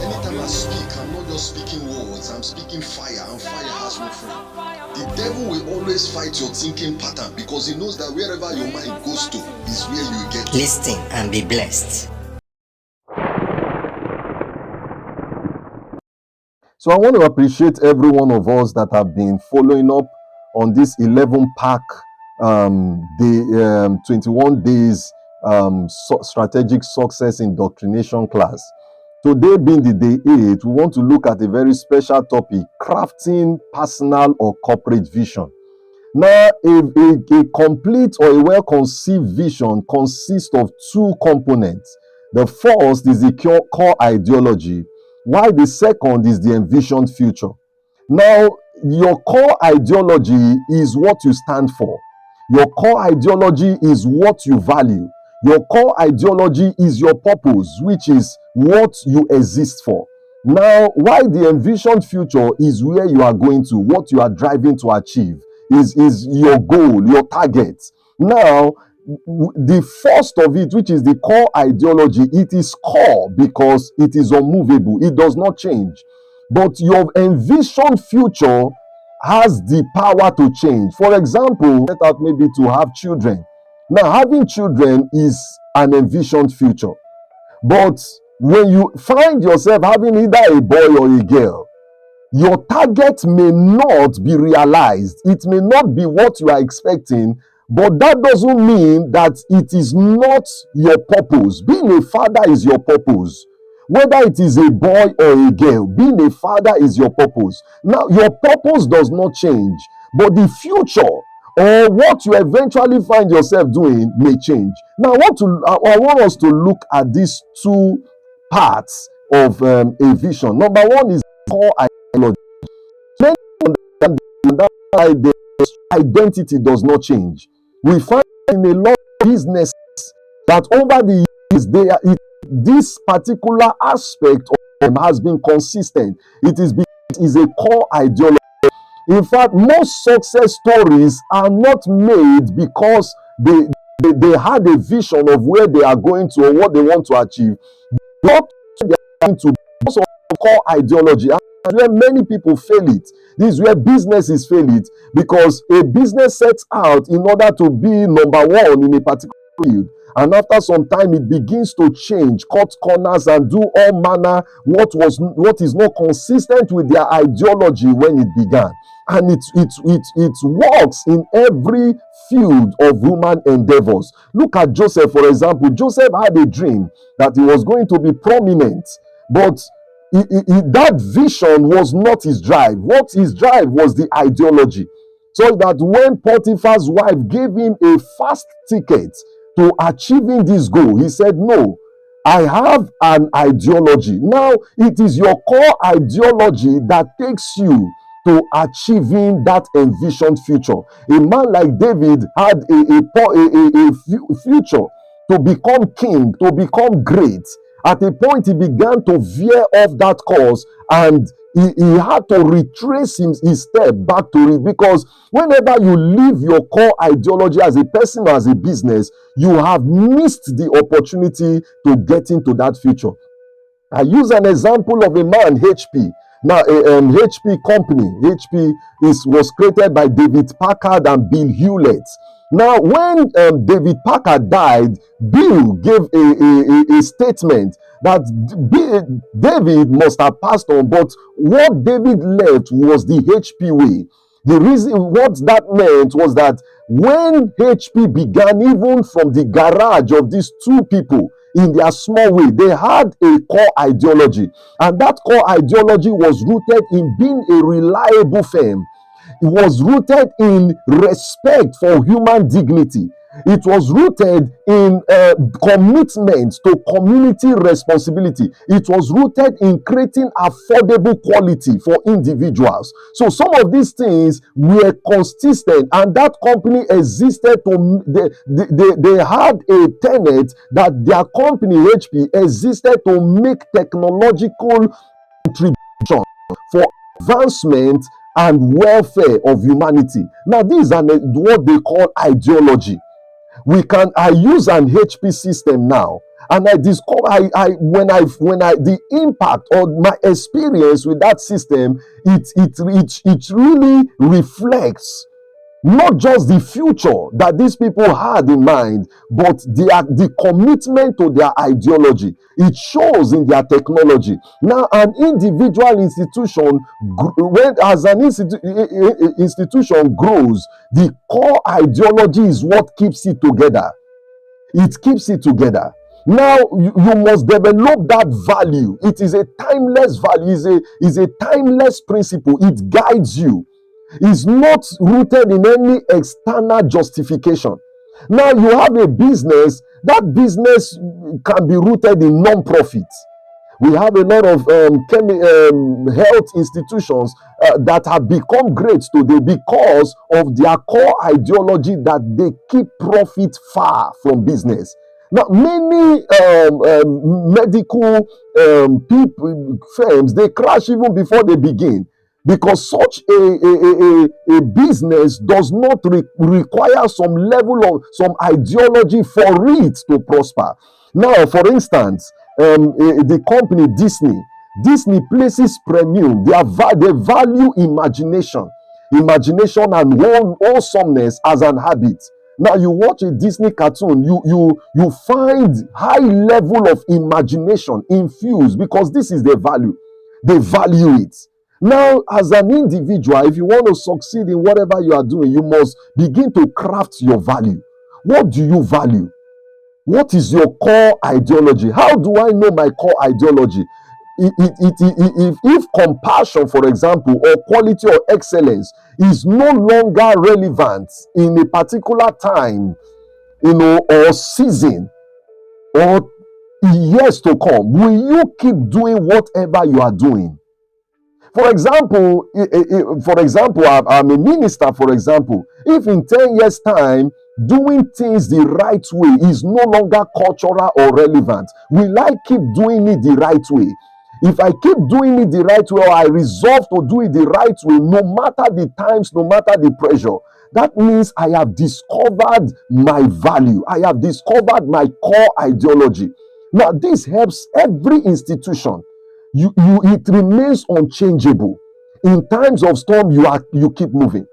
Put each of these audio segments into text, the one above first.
Anytime I speak, I'm not just speaking words, I'm speaking fire, and fire has no friend. The devil will always fight your thinking pattern because he knows that wherever your mind goes to is where you get. Listen and be blessed. So I want to appreciate every one of us that have been following up on this 11-pack, the 21 days strategic success indoctrination class. Today being the day 8, we want to look at a very special topic: crafting personal or corporate vision. Now, a complete or a well-conceived vision consists of two components. The first is the core ideology, while the second is the envisioned future. Now, your core ideology is what you stand for. Your core ideology is what you value. Your core ideology is your purpose, which is what you exist for. Now, while the envisioned future is where you are going to, what you are driving to achieve, is your goal, your target. Now, the first of it, which is the core ideology, it is core because it is unmovable, it does not change. But your envisioned future has the power to change. For example, set out maybe to have children. Now, having children is an envisioned future. But when you find yourself having either a boy or a girl, your target may not be realized. It may not be what you are expecting, but that doesn't mean that it is not your purpose. Being a father is your purpose. Whether it is a boy or a girl, being a father is your purpose. Now, your purpose does not change, but the future or what you eventually find yourself doing may change. Now, I want us to look at these two parts of a vision. Number one is core ideology. Many understand that the identity does not change. We find in a lot of businesses that over the years, this particular aspect of them has been consistent. It is a core ideology. In fact, most success stories are not made because they had a vision of where they are going to or what they want to achieve. Not they are going to because of core ideology. And where many people fail it. This is where businesses fail it, because a business sets out in order to be number one in a particular field, and after some time it begins to change, cut corners, and do all manner what is not consistent with their ideology when it began. And it works in every field of human endeavors. Look at Joseph, for example. Joseph had a dream that he was going to be prominent, but that vision was not his drive. What his drive was the ideology. So that when Potiphar's wife gave him a fast ticket to achieving this goal, he said, no, I have an ideology. Now, it is your core ideology that takes you to achieving that envisioned future. A man like David had a future to become king, to become great. At a point, he began to veer off that course, and he had to retrace his step back to it, because whenever you leave your core ideology as a person or as a business, you have missed the opportunity to get into that future. I use an example of a man, HP. Now, HP company, HP was created by David Packard and Bill Hewlett. Now, when David Packard died, Bill gave a statement that David must have passed on, but what David left was the HP way. The reason what that meant was that when HP began, even from the garage of these two people, in their small way, they had a core ideology, and that core ideology was rooted in being a reliable firm. It was rooted in respect for human dignity. It was rooted in commitment to community responsibility. It was rooted in creating affordable quality for individuals. So some of these things were consistent, and that company existed to, they had a tenet that their company, HP, existed to make technological contribution for advancement and welfare of humanity. Now, these are what they call ideology. I use an HP system now, And I discover when I the impact or my experience with that system, it really reflects not just the future that these people had in mind, but the commitment to their ideology. It shows in their technology. Now, an individual institution, when as an institution grows, the core ideology is what keeps it together. It keeps it together. Now you must develop that value. It is a timeless value, is a timeless principle. It guides you. It's not rooted in any external justification. Now you have a business, that business can be rooted in non-profit. We have a lot of health institutions that have become great today because of their core ideology that they keep profit far from business. Now, many medical firms, they crash even before they begin, because such a business does not require some level of some ideology for it to prosper. Now, for instance, the company Disney places premium. They value imagination and wholesomeness as an habit. Now you watch a Disney cartoon, you find high level of imagination infused, because this is their value. They value it. Now, as an individual, if you want to succeed in whatever you are doing, you must begin to craft your value. What do you value? What is your core ideology? How do I know my core ideology? If compassion, for example, or quality or excellence is no longer relevant in a particular time, or season, or years to come, will you keep doing whatever you are doing? For example, I'm a minister, for example. If in 10 years' time, doing things the right way is no longer cultural or relevant, will I keep doing it the right way? If I keep doing it the right way, or I resolve to do it the right way, no matter the times, no matter the pressure, that means I have discovered my value. I have discovered my core ideology. Now, this helps every institution. It remains unchangeable. In times of storm, you keep moving.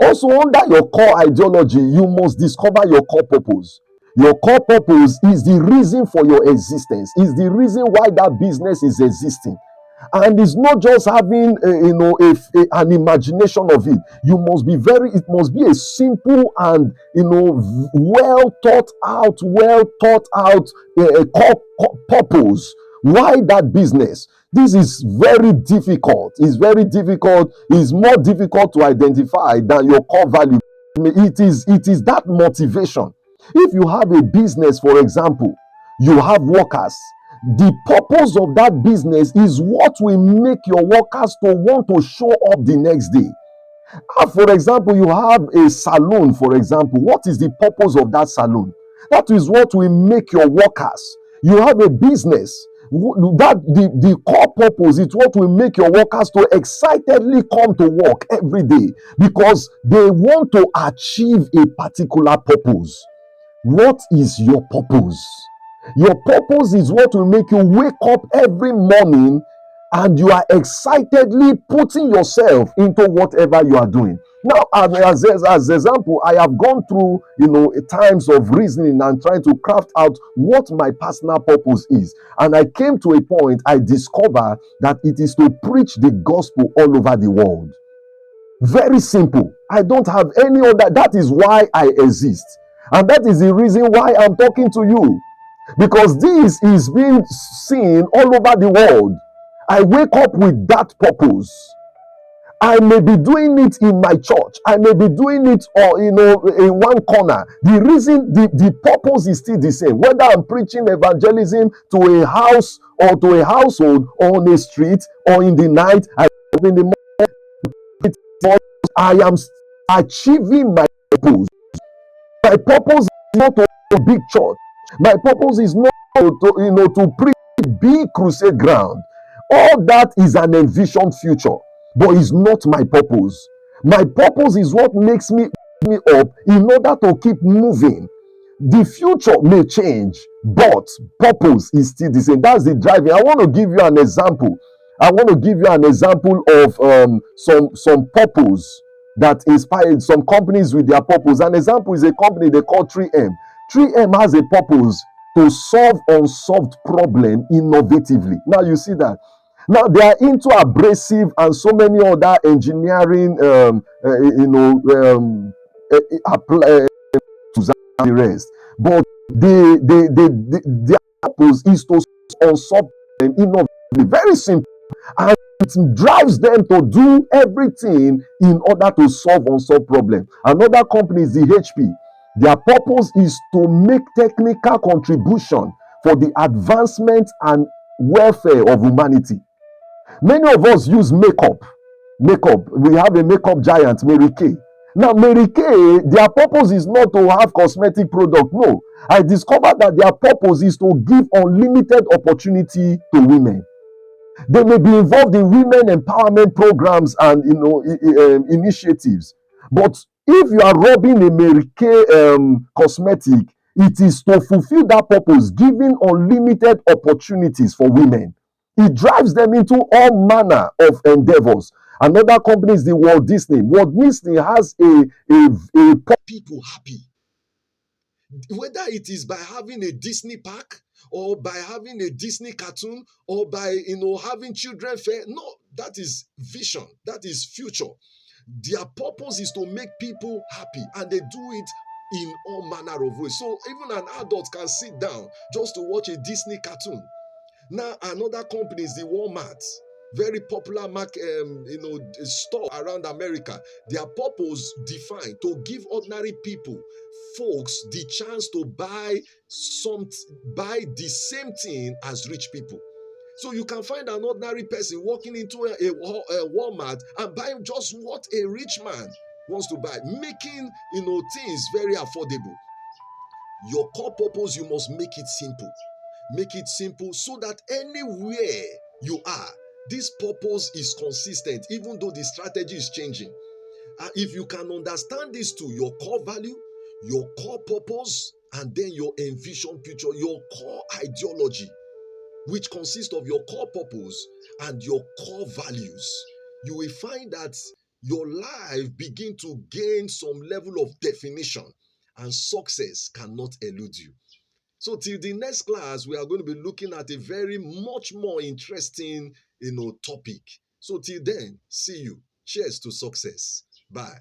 Also, under your core ideology, you must discover your core purpose. Your core purpose is the reason for your existence, is the reason why that business is existing. And it's not just having an imagination of it. It must be a simple and well thought out core purpose. Why that business? This is very difficult. It's very difficult. It's more difficult to identify than your core value. It is that motivation. If you have a business, for example, you have workers. The purpose of that business is what will make your workers to want to show up the next day. For example, you have a salon, for example. What is the purpose of that salon? That is what will make your workers. You have a business. That the core purpose is what will make your workers to excitedly come to work every day, because they want to achieve a particular purpose. What is your purpose? Your purpose is what will make you wake up every morning and you are excitedly putting yourself into whatever you are doing. Now, as example, I have gone through times of reasoning and trying to craft out what my personal purpose is, and I came to a point I discovered that it is to preach the gospel all over the world. Very simple. I don't have any other. That is why I exist, and that is the reason why I'm talking to you, because this is being seen all over the world. I wake up with that purpose. I may be doing it in my church. I may be doing it in one corner. The reason, the purpose is still the same. Whether I'm preaching evangelism to a house or to a household, or on a street, or in the night, in the morning, I am achieving my purpose. My purpose is not to a big church. My purpose is not to preach big crusade ground. All that is an envisioned future, but it's not my purpose. My purpose is what makes me up in order to keep moving. The future may change, but purpose is still the same. That's the driving. I want to give you an example. I want to give you an example of some purpose that inspired some companies with their purpose. An example is a company they call 3M. 3M has a purpose to solve unsolved problem innovatively. Now you see that. Now they are into abrasive and so many other engineering, the rest. But their purpose is to solve them innovatively. Very simple. And it drives them to do everything in order to solve unsolved problem. Another company is the HP. Their purpose is to make technical contribution for the advancement and welfare of humanity. Many of us use makeup. We have a makeup giant, Mary Kay. Now Mary Kay, their purpose is not to have cosmetic product. No, I discovered that their purpose is to give unlimited opportunity to women. They may be involved in women empowerment programs and initiatives, but if you are robbing a Mary Kay cosmetic, it is to fulfill that purpose, giving unlimited opportunities for women. It drives them into all manner of endeavors. Another company is the Walt Disney. Walt Disney has a People happy, whether it is by having a Disney park or by having a Disney cartoon or by having children fair. No, that is vision, that is future. Their purpose is to make people happy, and they do it in all manner of ways. So even an adult can sit down just to watch a Disney cartoon. Now another company is the Walmart, very popular store around America. Their purpose defined to give ordinary people, folks, the chance to buy the same thing as rich people. So you can find an ordinary person walking into a Walmart and buying just what a rich man wants to buy, making things very affordable. Your core purpose, you must make it simple. Make it simple so that anywhere you are, this purpose is consistent, even though the strategy is changing. If you can understand these two, your core value, your core purpose, and then your envision future, your core ideology, which consists of your core purpose and your core values, you will find that your life begin to gain some level of definition, and success cannot elude you. So till the next class, we are going to be looking at a very much more interesting, topic. So till then, see you. Cheers to success. Bye.